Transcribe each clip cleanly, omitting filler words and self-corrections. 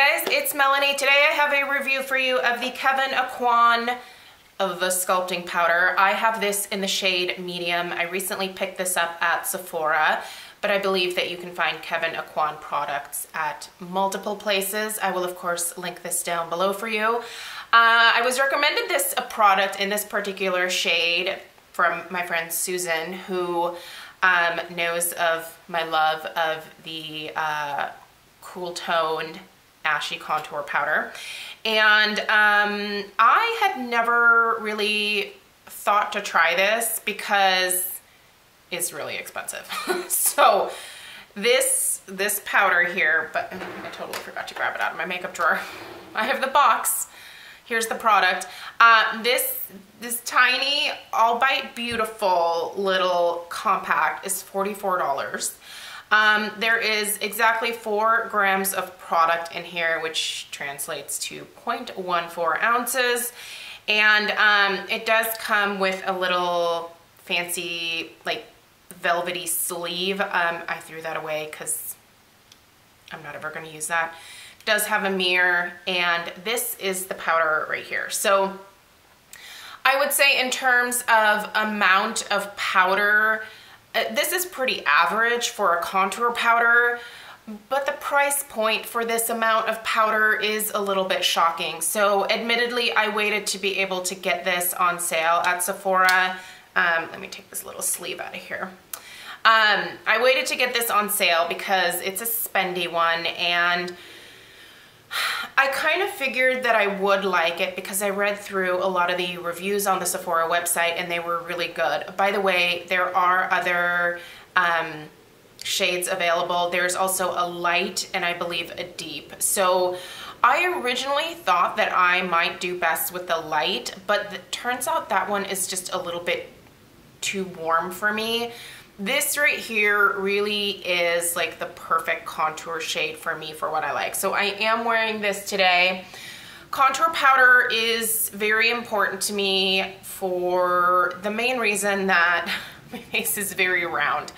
guys, it's Melanie. Today I have a review for you of the Kevyn Aucoin of the Sculpting powder. I have this in the shade medium. I recently picked this up at Sephora, but I believe that you can find Kevyn Aucoin products at multiple places. I will of course link this down below for you. I was recommended this product in this particular shade from my friend Susan, who knows of my love of the cool toned ashy contour powder. And I had never really thought to try this because it's really expensive. So this powder here, but I totally forgot to grab it out of my makeup drawer. I have the box. Here's the product. This tiny, albeit beautiful little compact is $44. There is exactly 4 grams of product in here, which translates to 0.14 ounces. And it does come with a little fancy, like, velvety sleeve. I threw that away because I'm not ever going to use that. It does have a mirror, and this is the powder right here. So I would say in terms of amount of powder, this is pretty average for a contour powder, but the price point for this amount of powder is a little bit shocking. So admittedly, I waited to be able to get this on sale at Sephora. Let me take this little sleeve out of here. I waited to get this on sale because it's a spendy one, and I kind of figured that I would like it because I read through a lot of the reviews on the Sephora website and they were really good. By the way, there are other shades available. There's also a light and I believe a deep. So I originally thought that I might do best with the light, but it turns out that one is just a little bit too warm for me. This right here really is like the perfect contour shade for me for what I like. So I am wearing this today. Contour powder is very important to me for the main reason that my face is very round.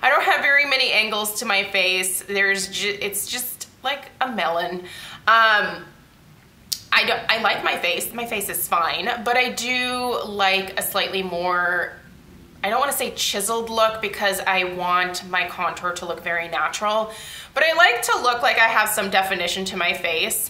I don't have very many angles to my face. It's just like a melon. I like my face. My face is fine, but I do like a slightly more, I don't want to say chiseled look because I want my contour to look very natural, but I like to look like I have some definition to my face.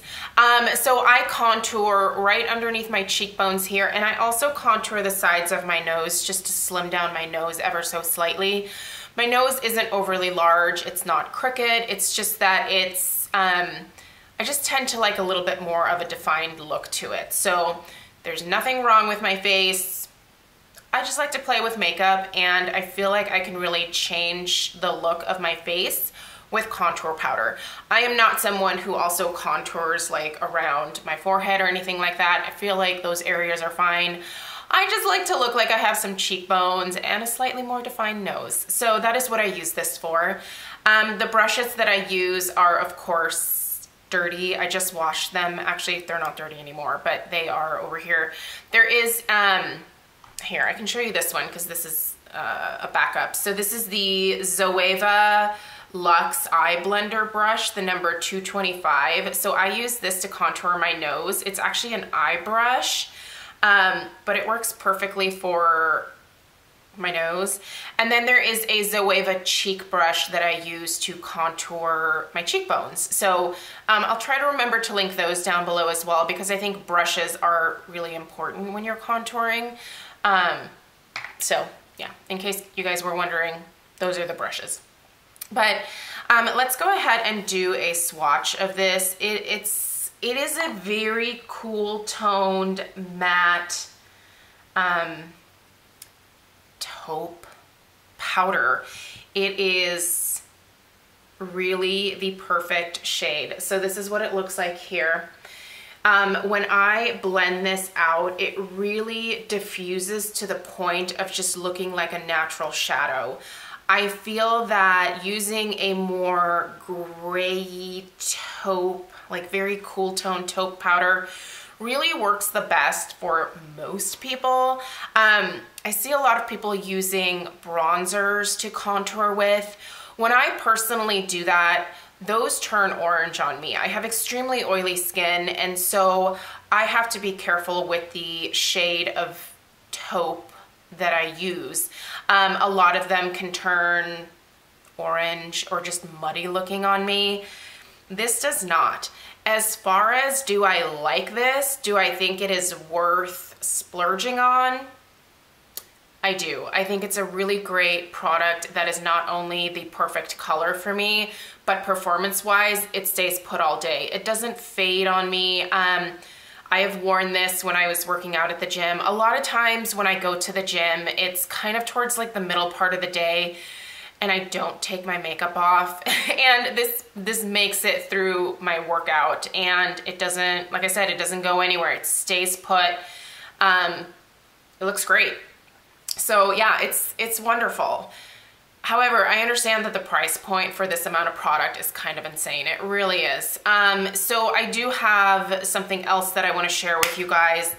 So I contour right underneath my cheekbones here, and I also contour the sides of my nose just to slim down my nose ever so slightly. My nose isn't overly large, it's not crooked, it's just that it's, I just tend to like a little bit more of a defined look to it. So there's nothing wrong with my face. I just like to play with makeup, and I feel like I can really change the look of my face with contour powder. I am not someone who also contours like around my forehead or anything like that. I feel like those areas are fine. I just like to look like I have some cheekbones and a slightly more defined nose. So that is what I use this for. The brushes that I use are of course dirty. I just washed them. Actually, they're not dirty anymore, but they are over here. There is, here, I can show you this one because this is a backup. So this is the Zoeva Luxe Eye Blender brush, the number 225. So I use this to contour my nose. It's actually an eye brush, but it works perfectly for my nose. And then there is a Zoeva cheek brush that I use to contour my cheekbones. So I'll try to remember to link those down below as well because I think brushes are really important when you're contouring. So yeah, in case you guys were wondering, those are the brushes. But let's go ahead and do a swatch of this. It is a very cool toned matte taupe powder. It is really the perfect shade. So this is what it looks like here. When I blend this out, it really diffuses to the point of just looking like a natural shadow. I feel that using a more gray taupe, like very cool tone taupe powder really works the best for most people. I see a lot of people using bronzers to contour with. When I personally do that, those turn orange on me. I have extremely oily skin, and so I have to be careful with the shade of taupe that I use. A lot of them can turn orange or just muddy looking on me. This does not. As far as do I like this, do I think it is worth splurging on? I do. I think it's a really great product that is not only the perfect color for me, but performance-wise, it stays put all day. It doesn't fade on me. I have worn this when I was working out at the gym. A lot of times when I go to the gym, it's kind of towards like the middle part of the day, and I don't take my makeup off. And this makes it through my workout, and it doesn't, like I said, it doesn't go anywhere. It stays put. It looks great. So yeah, it's wonderful. However, I understand that the price point for this amount of product is kind of insane. It really is. So I do have something else that I want to share with you guys.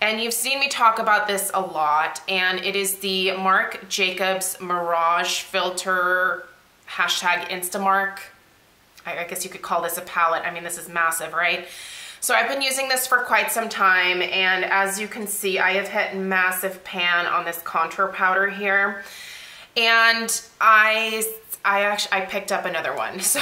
And you've seen me talk about this a lot, and it is the Marc Jacobs Mirage Filter #Instamark. I guess you could call this a palette. I mean, this is massive, right? So I've been using this for quite some time, and as you can see, I have hit massive pan on this contour powder here. And I picked up another one. So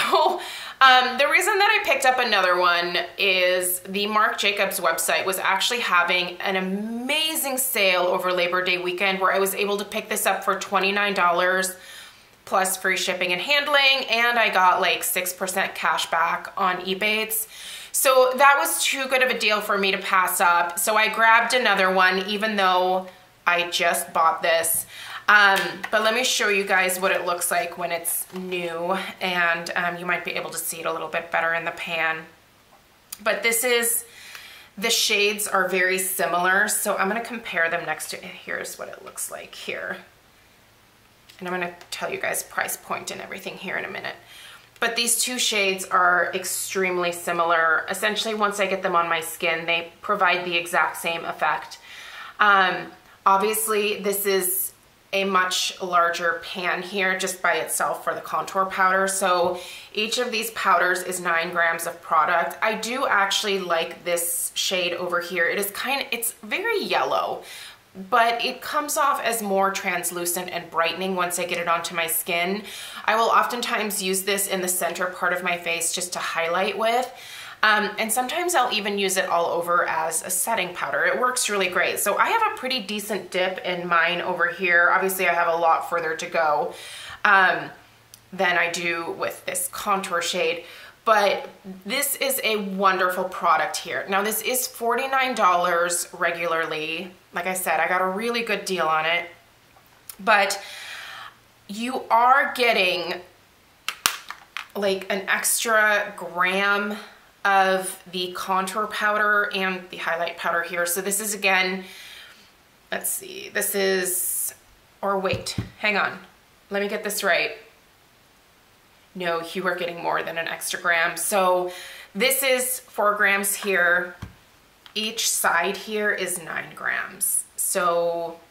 the reason that I picked up another one is the Marc Jacobs website was actually having an amazing sale over Labor Day weekend where I was able to pick this up for $29 plus free shipping and handling, and I got like 6% cash back on Ebates. So that was too good of a deal for me to pass up. So I grabbed another one even though I just bought this. But let me show you guys what it looks like when it's new, and you might be able to see it a little bit better in the pan. But the shades are very similar, so I'm gonna compare them next to, here's what it looks like here. And I'm gonna tell you guys price point and everything here in a minute. But these two shades are extremely similar. Essentially, once I get them on my skin, they provide the exact same effect. Obviously, this is a much larger pan here just by itself for the contour powder. So each of these powders is 9 grams of product. I do actually like this shade over here. It's very yellow, but it comes off as more translucent and brightening once I get it onto my skin. I will oftentimes use this in the center part of my face just to highlight with. And sometimes I'll even use it all over as a setting powder. It works really great. So I have a pretty decent dip in mine over here. Obviously I have a lot further to go than I do with this contour shade. But this is a wonderful product here. Now this is $49 regularly. Like I said, I got a really good deal on it. But you are getting like an extra gram of the contour powder and the highlight powder here. So this is, again, let's see, this is, or wait, hang on. Let me get this right. No, you are getting more than an extra gram. So this is 4 grams here. Each side here is 9 grams. So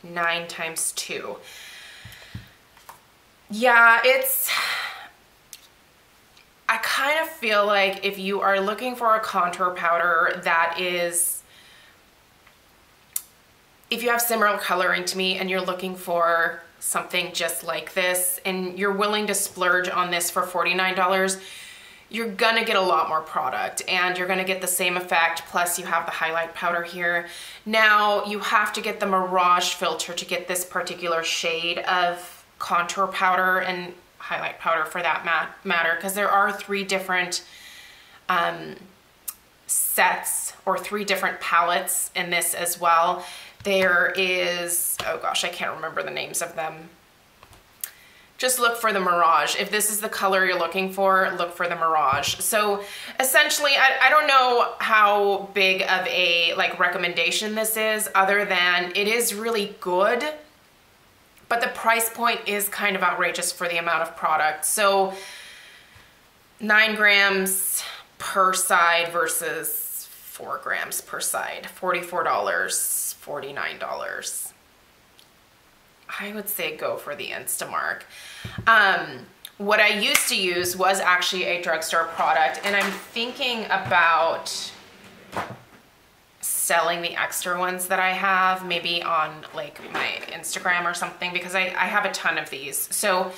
9 times 2. Yeah, I kind of feel like if you are looking for a contour powder that is, if you have similar coloring to me and you're looking for something just like this and you're willing to splurge on this for $49, you're gonna get a lot more product and you're gonna get the same effect, plus you have the highlight powder here. Now you have to get the Mirage filter to get this particular shade of contour powder and highlight powder for that matter, because there are 3 different sets or 3 different palettes in this as well. There is, oh gosh, I can't remember the names of them. Just look for the Mirage. If this is the color you're looking for, look for the Mirage. So essentially, I don't know how big of a recommendation this is, other than it is really good. But the price point is kind of outrageous for the amount of product. So 9 grams per side versus 4 grams per side, $44, $49. I would say go for the Instamark. what I used to use was actually a drugstore product, and I'm thinking about selling the extra ones that I have, maybe on like my Instagram or something, because I have a ton of these. So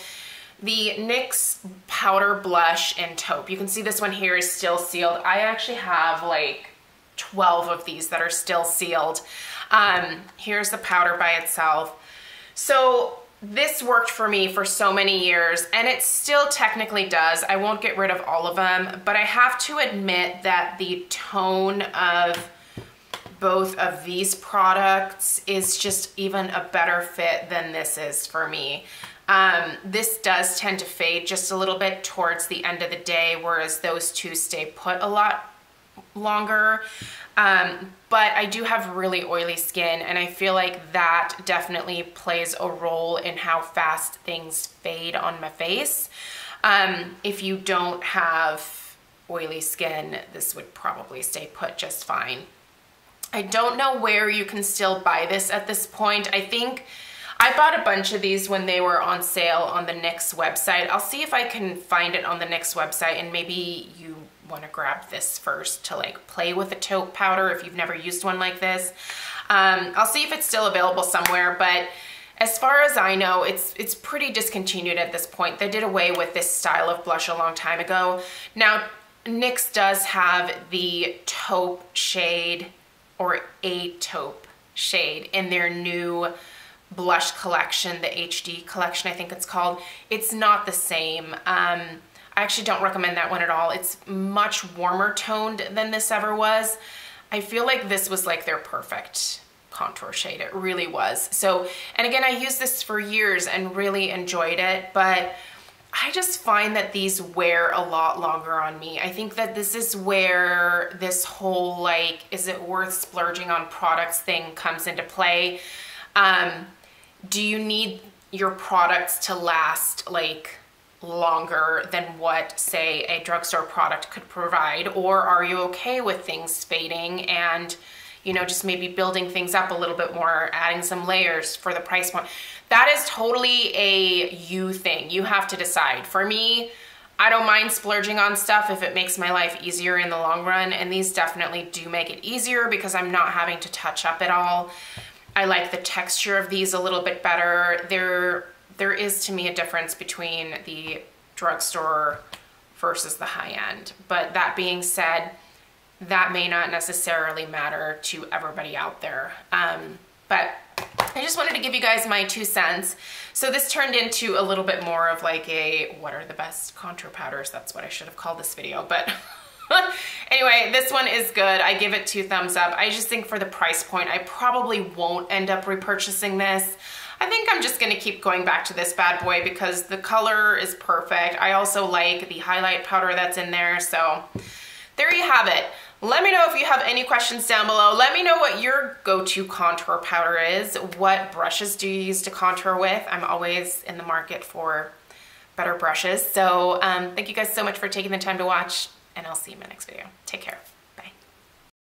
the NYX powder blush in Taupe, you can see this one here is still sealed. I actually have like 12 of these that are still sealed. Here's the powder by itself. So this worked for me for so many years, and it still technically does. I won't get rid of all of them, but I have to admit that the tone of both of these products is just even a better fit than this is for me. This does tend to fade just a little bit towards the end of the day, whereas those two stay put a lot longer. But I do have really oily skin, and I feel like that definitely plays a role in how fast things fade on my face. If you don't have oily skin, this would probably stay put just fine. I don't know where you can still buy this at this point. I think I bought a bunch of these when they were on sale on the NYX website. I'll see if I can find it on the NYX website, and maybe you want to grab this first to like play with a taupe powder if you've never used one like this. I'll see if it's still available somewhere, but as far as I know, it's pretty discontinued at this point. They did away with this style of blush a long time ago. Now, NYX does have the taupe shade, or a taupe shade, in their new blush collection, the HD collection I think it's called. It's not the same. I actually don't recommend that one at all. It's much warmer toned than this ever was. I feel like this was like their perfect contour shade. It really was. So, and again, I used this for years and really enjoyed it, but I just find that these wear a lot longer on me. I think that this is where this whole like, is it worth splurging on products thing comes into play. Do you need your products to last like longer than what, say, a drugstore product could provide? Or are you okay with things fading and, you know, just maybe building things up a little bit more, adding some layers for the price point? That is totally a you thing. You have to decide. For me, I don't mind splurging on stuff if it makes my life easier in the long run, and these definitely do make it easier because I'm not having to touch up at all. I like the texture of these a little bit better. There is, to me, a difference between the drugstore versus the high end. But that being said, that may not necessarily matter to everybody out there. But I just wanted to give you guys my 2 cents. So this turned into a little bit more of like a, what are the best contour powders? That's what I should have called this video, but anyway, this one is good. I give it 2 thumbs up. I just think for the price point, I probably won't end up repurchasing this. I think I'm just gonna keep going back to this bad boy because the color is perfect. I also like the highlight powder that's in there, so there you have it. Let me know if you have any questions down below. Let me know what your go-to contour powder is. What brushes do you use to contour with? I'm always in the market for better brushes. So thank you guys so much for taking the time to watch, and I'll see you in my next video. Take care.